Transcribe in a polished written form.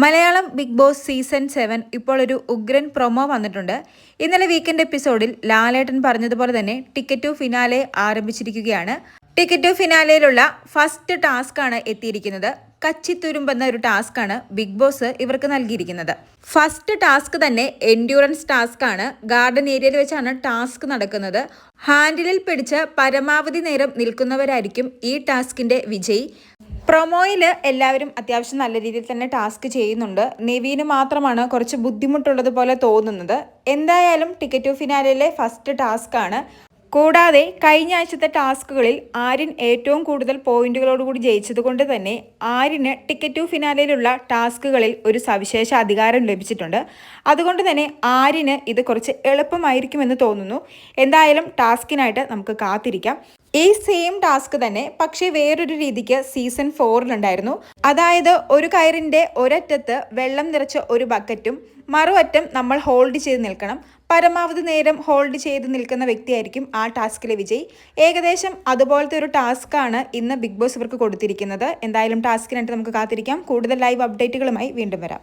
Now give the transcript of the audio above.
Malayalam big boss season 7 ഇപ്പോൾ ഒരു ഉഗ്രൻ പ്രൊമോ വന്നിട്ടുണ്ട്. ഇന്നലെ വീക്കെൻഡ് എപ്പിസോഡിൽ ലാലേട്ടൻ പറഞ്ഞതുപോലെ തന്നെ ടിക്കറ്റ് ടു ഫിനാലെ ആരംഭിച്ചിരിക്കുകയാണ്. ടിക്കറ്റ് ടു ഫിനാലയിലുള്ള ഫസ്റ്റ് ടാസ്ക് ആണ് എത്തിയിരിക്കുന്നത്. കച്ചിത്തുരുമ്പെന്ന ഒരു ടാസ്ക് ആണ് ബിഗ് ബോസ് ഇവർക്ക് നൽകിയിരിക്കുന്നത്. ഫസ്റ്റ് ടാസ്ക് തന്നെ എൻഡ്യൂറൻസ് ടാസ്ക് ആണ്. ഗാർഡൻ ഏരിയയിൽ വെച്ചാണ് ടാസ്ക് നടക്കുന്നത്. ഹാൻഡിലിൽ പിടിച്ച് പരമാവധി നേരം നിൽക്കുന്നവരായിരിക്കും ഈ ടാസ്കിന്റെ വിജയി. പ്രൊമോയിൽ എല്ലാവരും അത്യാവശ്യം നല്ല രീതിയിൽ തന്നെ ടാസ്ക് ചെയ്യുന്നുണ്ട്. നെവീന് മാത്രമാണ് കുറച്ച് ബുദ്ധിമുട്ടുള്ളത് പോലെ തോന്നുന്നത്. എന്തായാലും ടിക്കറ്റ് ടു ഫിനാലയിലെ ഫസ്റ്റ് ടാസ്ക് ആണ്. കൂടാതെ കഴിഞ്ഞ ആഴ്ചത്തെ ടാസ്കുകളിൽ ആര്യൻ ഏറ്റവും കൂടുതൽ പോയിന്റുകളോടുകൂടി ജയിച്ചത് കൊണ്ട് തന്നെ ആര്യന് ടിക്കറ്റ് ടു ഫിനാലയിലുള്ള ടാസ്കുകളിൽ ഒരു സവിശേഷ അധികാരം ലഭിച്ചിട്ടുണ്ട്. അതുകൊണ്ട് തന്നെ ആര്യന് ഇത് കുറച്ച് എളുപ്പമായിരിക്കുമെന്ന് തോന്നുന്നു. എന്തായാലും ടാസ്കിനായിട്ട് നമുക്ക് കാത്തിരിക്കാം. ഈ സെയിം ടാസ്ക് തന്നെ പക്ഷേ വേറൊരു രീതിക്ക് സീസൺ 4 അതായത് ഒരു കയറിൻ്റെ ഒരറ്റത്ത് വെള്ളം നിറച്ച ഒരു ബക്കറ്റും മറുഅറ്റം നമ്മൾ ഹോൾഡ് ചെയ്ത് നിൽക്കണം. പരമാവധി നേരം ഹോൾഡ് ചെയ്ത് നിൽക്കുന്ന വ്യക്തിയായിരിക്കും ആ ടാസ്കിലെ വിജയി. ഏകദേശം അതുപോലത്തെ ഒരു ടാസ്ക്കാണ് ഇന്ന് ബിഗ് ബോസ് ഇവർക്ക് കൊടുത്തിരിക്കുന്നത്. എന്തായാലും ടാസ്കിനായിട്ട് നമുക്ക് കാത്തിരിക്കാം. കൂടുതൽ ലൈവ് അപ്ഡേറ്റുകളുമായി വീണ്ടും വരാം.